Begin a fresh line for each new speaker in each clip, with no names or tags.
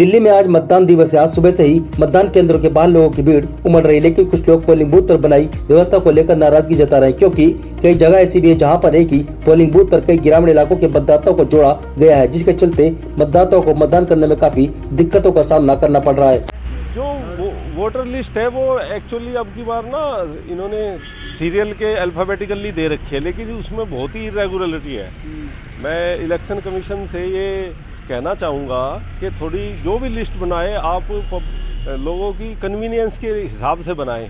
दिल्ली में आज मतदान दिवस है। आज सुबह से ही मतदान केंद्रों के बाहर लोगों की भीड़ उमड़ रही, लेकिन कुछ लोग पोलिंग बूथ पर बनाई व्यवस्था को लेकर नाराजगी जता रहे हैं, क्योंकि कई जगह ऐसी भी है जहां पर एक ही पोलिंग बूथ पर कई ग्रामीण इलाकों के मतदाताओं को जोड़ा गया है, जिसके चलते मतदाताओं को मतदान करने में काफी दिक्कतों का सामना करना पड़ रहा है।
जो वोटर लिस्ट है वो एक्चुअली अब की बार ना इन्होंने सीरियल के अल्फ़ाबेटिकली दे रखी है, लेकिन उसमें बहुत ही इरेगुलरिटी है। मैं इलेक्शन कमीशन से ये कहना चाहूँगा कि थोड़ी जो भी लिस्ट बनाए आप लोगों की कन्वीनियंस के हिसाब से बनाएं।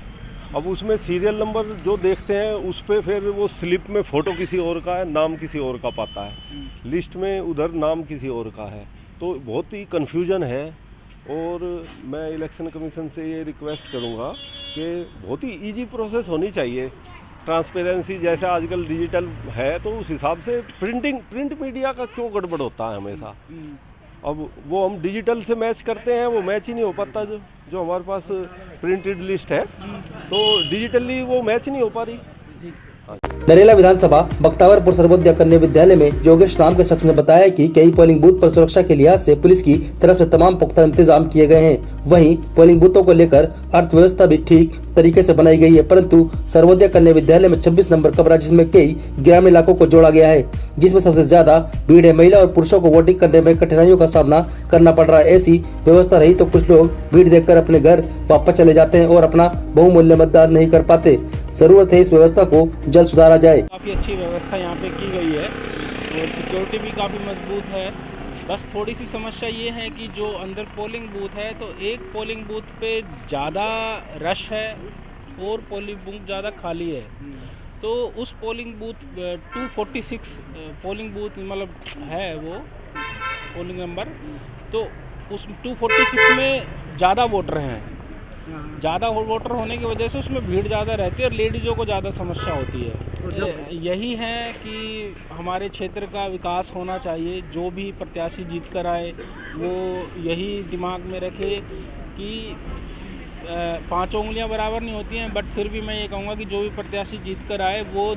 अब उसमें सीरियल नंबर जो देखते हैं उस पर फिर वो स्लिप में फ़ोटो किसी और का है, नाम किसी और का पाता है, लिस्ट में उधर नाम किसी और का है, तो बहुत ही कन्फ्यूजन है। और मैं इलेक्शन कमीशन से ये रिक्वेस्ट करूँगा कि बहुत ही इजी प्रोसेस होनी चाहिए, ट्रांसपेरेंसी जैसे आजकल डिजिटल है तो उस हिसाब से प्रिंट मीडिया का क्यों गड़बड़ होता है हमेशा। अब वो हम डिजिटल से मैच करते हैं, वो मैच ही नहीं हो पाता। जो हमारे पास प्रिंटेड लिस्ट है तो डिजिटली वो मैच नहीं हो पा रही।
नरेला विधानसभा बख्तावरपुर सर्वोदय कन्या विद्यालय में योगेश नाम के शख्स ने बताया कि कई पोलिंग बूथ पर सुरक्षा के लिहाज से पुलिस की तरफ से तमाम पुख्ता इंतजाम किए गए हैं। वहीं पोलिंग बूथों को लेकर अर्थव्यवस्था भी ठीक तरीके से बनाई गई है, परंतु सर्वोदय कन्या विद्यालय में 26 नंबर कमरा, जिसमें कई ग्रामीण इलाकों को जोड़ा गया है, जिसमें सबसे ज्यादा भीड़ है। महिला और पुरुषों को वोटिंग करने में कठिनाइयों का सामना करना पड़ रहा है। ऐसी व्यवस्था रही तो कुछ लोग भीड़ देखकर अपने घर वापस चले जाते हैं और अपना बहुमूल्य मतदान नहीं कर पाते। जरूरत है इस व्यवस्था को जल्द सुधारा जाए।
काफ़ी अच्छी व्यवस्था यहाँ पे की गई है और सिक्योरिटी भी काफ़ी मजबूत है। बस थोड़ी सी समस्या ये है कि जो अंदर पोलिंग बूथ है तो एक पोलिंग बूथ पे ज़्यादा रश है और पोलिंग बूथ ज़्यादा खाली है। तो उस पोलिंग बूथ 246 पोलिंग बूथ मतलब है वो पोलिंग नंबर, तो उस 246 में ज़्यादा वोटर हैं। ज़्यादा वोटर होने की वजह से उसमें भीड़ ज़्यादा रहती है और लेडीज़ों को ज़्यादा समस्या होती है। यही है कि हमारे क्षेत्र का विकास होना चाहिए। जो भी प्रत्याशी जीत कर आए वो यही दिमाग में रखे कि 5 उंगलियां बराबर नहीं होती हैं, बट फिर भी मैं ये कहूँगा कि जो भी प्रत्याशी जीत कर आए वो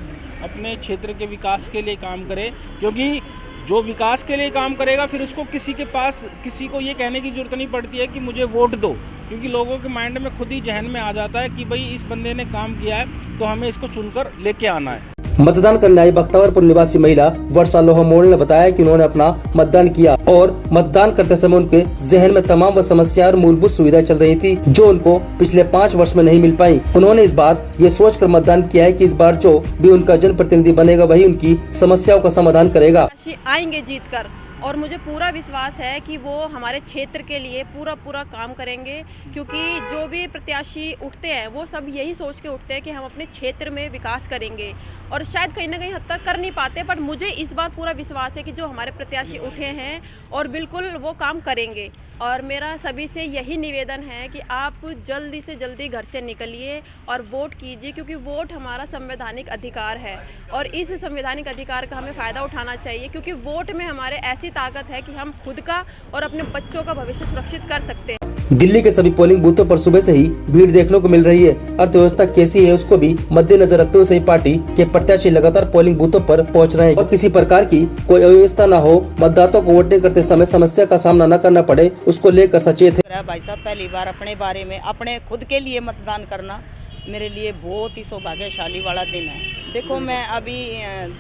अपने क्षेत्र के विकास के लिए काम करे, क्योंकि जो विकास के लिए काम करेगा फिर उसको किसी को ये कहने की ज़रूरत नहीं पड़ती है कि मुझे वोट दो, क्योंकि लोगों के माइंड में खुद ही जहन में आ जाता है कि भाई इस बंदे ने काम किया है तो हमें इसको चुनकर लेके आना है।
मतदान करने आई बख्तावरपुर निवासी महिला वर्षा लोहा मोड़ ने बताया कि उन्होंने अपना मतदान किया और मतदान करते समय उनके जहन में तमाम वो समस्याएं और मूलभूत सुविधाएं चल रही थी जो उनको पिछले 5 वर्ष में नहीं मिल पाई। उन्होंने इस बार ये सोचकर मतदान किया है कि इस बार जो भी उनका जनप्रतिनिधि बनेगा वही उनकी समस्याओं का समाधान करेगा।
आएंगे जीत कर और मुझे पूरा विश्वास है कि वो हमारे क्षेत्र के लिए पूरा काम करेंगे, क्योंकि जो भी प्रत्याशी उठते हैं वो सब यही सोच के उठते हैं कि हम अपने क्षेत्र में विकास करेंगे, और शायद कहीं ना कहीं हद तक कर नहीं पाते, बट मुझे इस बार पूरा विश्वास है कि जो हमारे प्रत्याशी उठे हैं और बिल्कुल वो काम करेंगे। और मेरा सभी से यही निवेदन है कि आप जल्दी से जल्दी घर से निकलिए और वोट कीजिए, क्योंकि वोट हमारा संवैधानिक अधिकार है और इस संवैधानिक अधिकार का हमें फ़ायदा उठाना चाहिए, क्योंकि वोट में हमारे ऐसी ताकत है कि हम खुद का और अपने बच्चों का भविष्य सुरक्षित कर सकते हैं।
दिल्ली के सभी पोलिंग बूथों पर सुबह से ही भीड़ देखने को मिल रही है। अर्थव्यवस्था कैसी है उसको भी मद्देनजर रखते हुए सही पार्टी के प्रत्याशी लगातार पोलिंग बूथों पर पहुंच रहे हैं और किसी प्रकार की कोई अव्यवस्था न हो, मतदाताओं को वोटिंग करते समय समस्या का सामना न करना पड़े, उसको लेकर सचेत है।
भाई साहब, पहली बार अपने बारे में अपने खुद के लिए मतदान करना मेरे लिए बहुत ही सौभाग्यशाली वाला दिन है। देखो, मैं अभी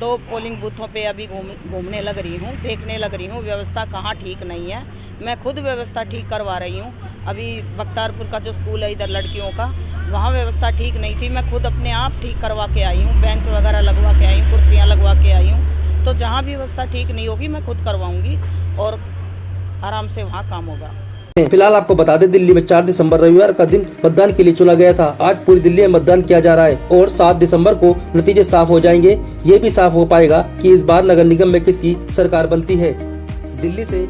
2 पोलिंग बूथों पे अभी घूमने लग रही हूँ, देखने लग रही हूँ व्यवस्था कहाँ ठीक नहीं है। मैं खुद व्यवस्था ठीक करवा रही हूँ। अभी बख्तावरपुर का जो स्कूल है इधर लड़कियों का, वहाँ व्यवस्था ठीक नहीं थी, मैं खुद अपने आप ठीक करवा के आई हूँ, बेंच वगैरह लगवा के आई हूँ, कुर्सियाँ लगवा के आई हूँ। तो जहाँ भी व्यवस्था ठीक नहीं होगी मैं खुद करवाऊँगी और आराम से वहाँ काम होगा।
फिलहाल आपको बता दें, दिल्ली में 4 दिसंबर रविवार का दिन मतदान के लिए चुना गया था। आज पूरी दिल्ली में मतदान किया जा रहा है और 7 दिसंबर को नतीजे साफ हो जाएंगे। ये भी साफ हो पाएगा कि इस बार नगर निगम में किसकी सरकार बनती है। दिल्ली से